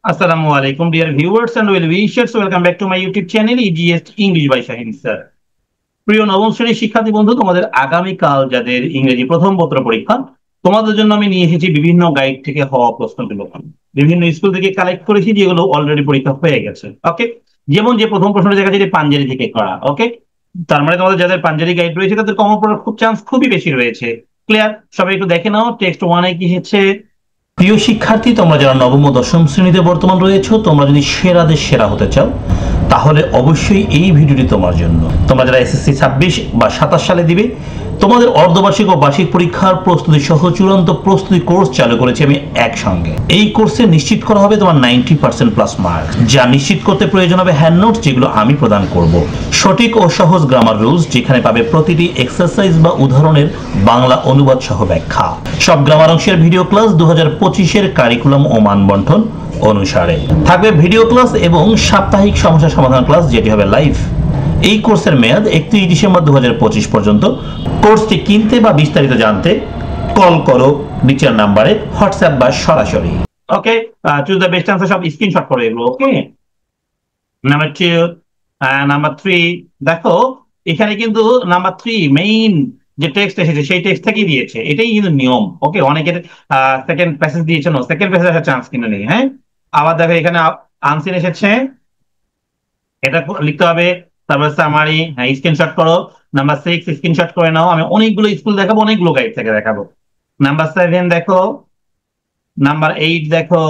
Assalamu alaikum, dear viewers and well wishers. Welcome back to my YouTube channel, EGS English by Shaheen sir. প্রিয় নবম শ্রেণীর শিক্ষার্থী বন্ধু, তোমাদের আগামীকাল যাদের ইংরেজি প্রথম পত্র পরীক্ষা, তোমাদের জন্য আমি নিয়ে এসেছি বিভিন্ন গাইড থেকে হওয়া প্রশ্নগুলো। বিভিন্ন স্কুল থেকে কালেক্ট করেছি, যেগুলো অলরেডি পরীক্ষা হয়ে গেছে। ওকে, যেমন যে প্রথম প্রশ্নটা দেখা যায় পাঞ্জাবি থেকে করা। ওকে, তার মানে তোমাদের যাদের পাঞ্জাবি গাইড রয়েছে তাদের কমন পড়ার খুব চান্স খুবই বেশি রয়েছে। ক্লিয়ার? সবাই একটু দেখে নাও টেক্সট ওয়ানে কি হচ্ছে। প্রিয় শিক্ষার্থী, তোমরা যারা নবম ও দশম শ্রেণীতে বর্তমান রয়েছো, তোমরা যদি সেরাদের সেরা হতে চাও তাহলে অবশ্যই এই ভিডিওটি তোমার জন্য। তোমরা যারা এসএসসি 26 বা 27 সালে দিবে, তোমাদের অর্ধবার্ষিক ও বার্ষিক পরীক্ষার প্রস্তুতি সহ চূড়ান্ত প্রস্তুতি কোর্স চালু করেছি আমি একসঙ্গে। এই কোর্সে নিশ্চিত করা হবে তোমার 90% প্লাস মার্ক, যা নিশ্চিত করতে প্রয়োজন হবে হ্যান্ড নোটস, যেগুলো আমি প্রদান করব। সঠিক ও সহজ গ্রামার রুলস, যেখানে পাবে প্রতিটি এক্সারসাইজ বা উদাহরণের বাংলা অনুবাদ সহ ব্যাখ্যা। সব গ্রামার অংশের ভিডিও ক্লাস 2025-এর কারিকুলাম ও মানবন্টন অনুসারে থাকবে ভিডিও ক্লাস এবং সাপ্তাহিক সমস্যা সমাধান ক্লাস, যেটি হবে লাইভ। এই কোর্সের মেয়াদ 31 ডিসেম্বর 2025 পর্যন্ত। কোর্সটি কিনতে বা বিস্তারিত জানতে কল করো নিচের নাম্বারে, হোয়াটসঅ্যাপ বা সরাসরি। ওকে, চুজ দ্য বেস্ট আনসার, সব স্ক্রিনশট করো এগুলো। ওকে, নাম্বার 2, নাম্বার 3 দেখো, এখানে কিন্তু নাম্বার 3 মেইন যে টেক্সট এসেছে সেই টেক্সট থেকেই দিয়েছে, এটাই কিন্তু নিয়ম। ওকে, অনেকের সেকেন্ড প্যাসেজ দিয়েছে, না সেকেন্ড প্যাসেজ আসার চান্স কিন্তু নেই। হ্যাঁ, আবার দেখো এখানে আনসিন এসেছে, এটা লিখতে হবে। তারপর সামারি, হ্যাঁ স্ক্রিনশট করো। নাম্বার 6 স্ক্রিনশট করে নাও। আমি অনেকগুলো স্কুল দেখাবো, অনেকগুলো গাইড থেকে দেখাবো। নাম্বার 7 দেখো, নাম্বার 8 দেখো।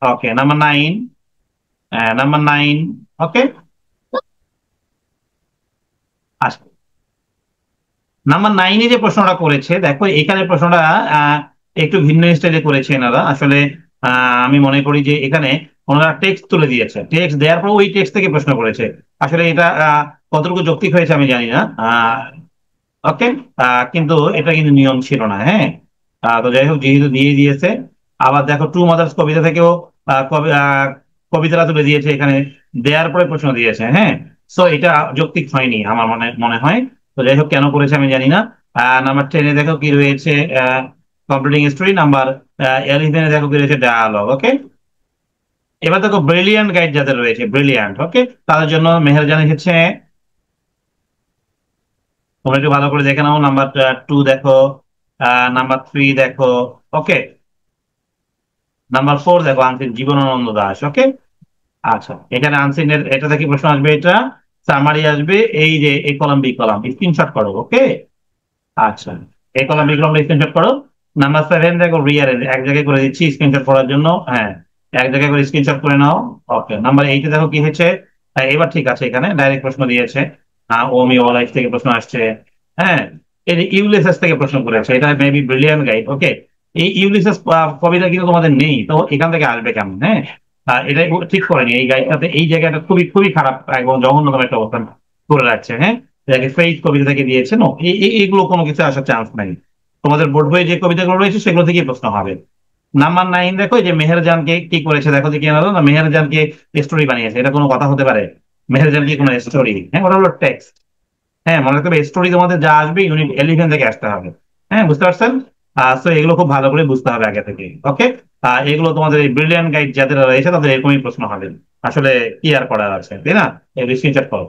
ওকে, নাম্বার 9, নাম্বার 9। ওকে, আসবে। নাম্বার 9-এ যে প্রশ্নটা করেছে, দেখো এখানে প্রশ্নটা একটু ভিন্ন স্টাইলে করেছে এনারা। আসলে আমি মনে করি যে এখানে ওনারা টেক্সট তুলে দিয়েছে, টেক্সট দেওয়ার পর ওই টেক্সট থেকে প্রশ্ন করেছে। আসলে এটা কতটুকু যৌক্তিক হয়েছে আমি জানি না। ওকে, কিন্তু এটা কিন্তু নিয়ম ছিল না। হ্যাঁ, তো যাই হোক, যেহেতু দিয়ে দিয়েছে। আবার দেখো টু মাদার্স কবিতা থেকেও কবিতাটা তুলে দিয়েছে, এখানে দেওয়ার পরে প্রশ্ন দিয়েছে। হ্যাঁ, সো এটা যৌক্তিক হয়নি আমার মনে মনে হয়। তো যাই হোক, কেন করেছে আমি জানি না। নাম্বার 10-এ দেখো কি রয়েছে, কমপ্লিটিং স্টোরি। নাম্বার 11-এ দেখো কি রয়েছে, ডায়ালগ। ওকে, এবার দেখো ব্রিলিয়ান্ট গাইড যাদের রয়েছে, ব্রিলিয়ান্ট, ওকে, তাদের জন্য মেহেরজান এসেছে। তোমরা একটু ভালো করে দেখে নাও। নাম্বার 2 দেখো, নাম্বার 3 দেখো। ওকে, নাম্বার 4 দেখো, আনসিন জীবনানন্দ দাস। ওকে, আচ্ছা, এখানে আনসিনের এটা থেকে প্রশ্ন আসবে, এটা সামারি আসবে। এই যে এই কলাম বি কলাম স্ক্রিনশট করো। ওকে, আচ্ছা, এই কলাম বি কলাম স্ক্রিনশট করো। নাম্বার 7 দেখো, রিয়ারেঞ্জ, এক জায়গায় করে দিচ্ছি স্ক্রিনশট করার জন্য। হ্যাঁ, এক জায়গায় করে স্ক্রিনশট করে নাও। ওকে, নাম্বার 8-এ দেখো কি হয়েছে। এবার ঠিক আছে, এখানে ডাইরেক্ট প্রশ্ন দিয়েছে। ওমি ও লাইফ থেকে প্রশ্ন আসছে। হ্যাঁ, এই যে ইউলিসেস থেকে প্রশ্ন করেছে, এটা মেবি ব্রিলিয়ান্ট গাইড। ওকে, এই ইউলিসেস কবিতা কিন্তু তোমাদের নেই, তো এখান থেকে আসবে কেমন? হ্যাঁ, এটা ঠিক করেনি এই গাইডটাতে, এই জায়গাটা খুবই খুবই খারাপ এবং জঘন্যতম একটা অবস্থান করে রাখছে। হ্যাঁ, যাকে ফেইথ কবিতা থেকে দিয়েছে, নো এইগুলো কোনো কিছু আসার চান্স নাই। তোমাদের বোর্ড বইয়ে যে কবিতাগুলো রয়েছে সেগুলো থেকেই প্রশ্ন হবে। নাম্বার 9 দেখো, এই যে মেহেরজানকে কি করেছে দেখো, যে কি না মেহেরজানকে স্টোরি বানিয়েছে, এটা কোনো কথা হতে পারে? মেহেরজান কি কোনো স্টোরি? হ্যাঁ, ওটা হলো টেক্সট। হ্যাঁ, মনে রাখতে হবে স্টোরি তোমাদের যা আসবে ইউনিট 11 থেকে আসতে হবে। হ্যাঁ, বুঝতে পারছেন? তো এগুলো খুব ভালো করে বুঝতে হবে আগে থেকে। ওকে, এগুলো তোমাদের এই ব্রিলিয়ান্ট গাইড যাদের রয়েছে তাদের এরকমই প্রশ্ন হবে। আসলে কি আর করার আছে, তাই না? এই স্ক্রিনশট করো।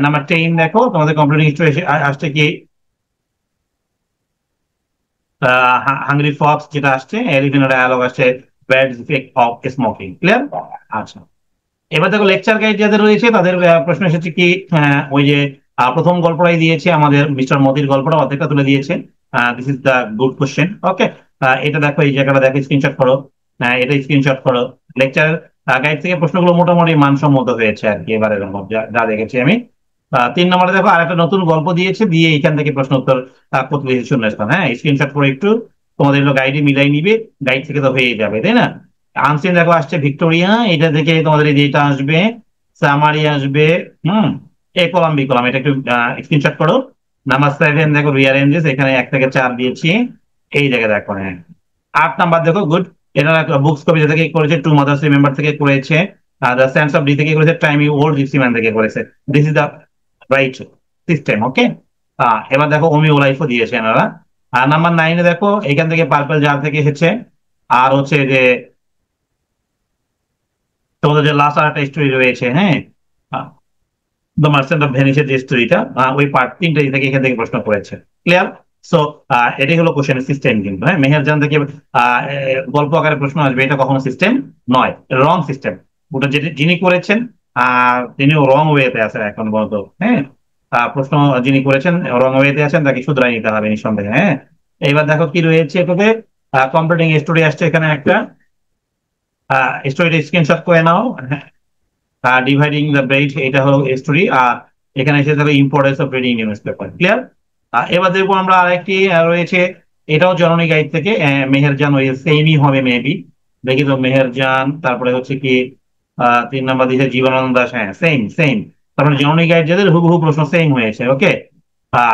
নাম্বার 10 দেখো, তোমাদের কমপ্লিটিং স্টোরি আসছে কি, হাংরি ফক্স যেটা আসছে, এলিফেন্ট ডায়ালগ আসছে, bad effect of smoking. Clear? আচ্ছা, এবার দেখো লেকচার গাইড যাদের রয়েছে তাদের প্রশ্ন এসেছে কি, ওই যে প্রথম গল্পটাই দিয়েছে আমাদের মিস্টার মোদির গল্পটা, অর্ধেকটা তুলে দিয়েছে। This is the good question. Okay, এটা দেখো, এই জায়গাটা দেখো, স্ক্রিনশট করো। এটা স্ক্রিনশট করো। লেকচার গাইড থেকে প্রশ্নগুলো মোটামুটি মানসম্মত হয়েছে আর কি, এবারে যা যা দেখেছি আমি। 3 নম্বরে দেখো আরেকটা নতুন গল্প দিয়েছে, দিয়ে এখান থেকে প্রশ্ন উত্তর করতে দিয়েছে শূন্যস্থান। হ্যাঁ, স্ক্রিনশট করে একটু তোমাদের গাইডে মিলাই নিবে, গাইড থেকে তো হয়ে যাবে, তাই না? আনসিন দেখো আসছে ভিক্টোরিয়া, এটা থেকে তোমাদের এই যে এটা আসবে, সামারি আসবে। হুম, এ কলাম বি কলাম, এটা একটু স্ক্রিনশট করো। নাম্বার 7 দেখো, রিয়ারেঞ্জেস, এখানে 1 থেকে 4 দিয়েছি, এই জায়গায় দেখো। হ্যাঁ, 8 নাম্বার দেখো, গুড, এটা বুকস কবিতা থেকে করেছে, টু মাদার্স রিমেম্বার থেকে করেছে, দ্য সেন্স অফ ডি থেকে করেছে, time you old gypsy man থেকে করেছে। This is the right system. Okay, এবার দেখো ওমি ও লাইফও দিয়েছে এনারা। আর নাম্বার 9-এ দেখো, এখান থেকে পার্পল জার থেকে এসেছে। আর হচ্ছে যে তোমাদের যে লাস্ট আর একটা স্টোরি রয়েছে, হ্যাঁ, দ্য মার্চেন্ট অফ ভেনিসের যে স্টোরিটা, ওই পার্ট তিনটা থেকে এখান থেকে প্রশ্ন করেছে। ক্লিয়ার? সো এটাই হলো কোশ্চেনের সিস্টেম। কিন্তু হ্যাঁ, মেহেরজান থেকে গল্প আকারে প্রশ্ন আসবে, এটা কখনো সিস্টেম নয়, রং সিস্টেম। ওটা যেটা যিনি করেছেন তিনিও রং ওয়েতে আছেন এখন পর্যন্ত। হ্যাঁ, প্রশ্ন যিনি করেছেন রং ওয়েতে আছেন, তাকে শুধরাই নিতে হবে নিঃসন্দেহে। হ্যাঁ, এবার দেখো কি রয়েছে এটাতে। কমপ্লিটিং স্টোরি আসছে এখানে একটা। স্টোরিটা স্ক্রিনশট করে নাও। ডিভাইডিং দ্য ব্রেড, এটা হলো স্টোরি। আর এখানে এসে থাকবে importance of reading news paper. Clear? এবার দেখবো আমরা আরেকটি রয়েছে, এটাও জননী গাইড থেকে। মেহেরজান ওই সেমই হবে মেবি। দেখি তো, মেহেরজান, তারপরে হচ্ছে কি 3 নাম্বার দিয়েছে জীবনানন্দ দাস। হ্যাঁ, সেম সেম। তারপরে জননী গাইড যাদের হুবহু প্রশ্ন সেম হয়েছে। ওকে,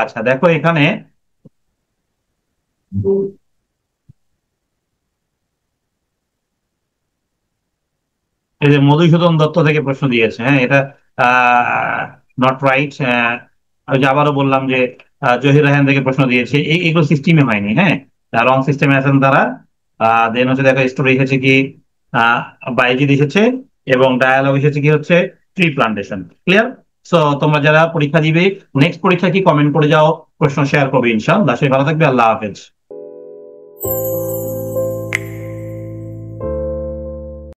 আচ্ছা দেখো এখানে এই যে মধুসূদন দত্ত থেকে প্রশ্ন দিয়েছে। হ্যাঁ, এটা নট রাইট। আমি যে আবারও বললাম যে জহির রায়হান থেকে প্রশ্ন দিয়েছে, এগুলো সিস্টেমে হয়নি। হ্যাঁ, রং সিস্টেমে আছেন তারা। দেন হচ্ছে দেখো স্টোরি এসেছে কি আহ বাইজিদ এসেছে, এবং ডায়ালগ এসেছে কি হচ্ছে ট্রি প্লান্টেশন। ক্লিয়ার? সো তোমরা যারা পরীক্ষা দিবে, নেক্সট পরীক্ষা কি কমেন্ট করে যাও, প্রশ্ন শেয়ার করবে ইনশাআল্লাহ। সে ভালো থাকবে, আল্লাহ হাফেজ।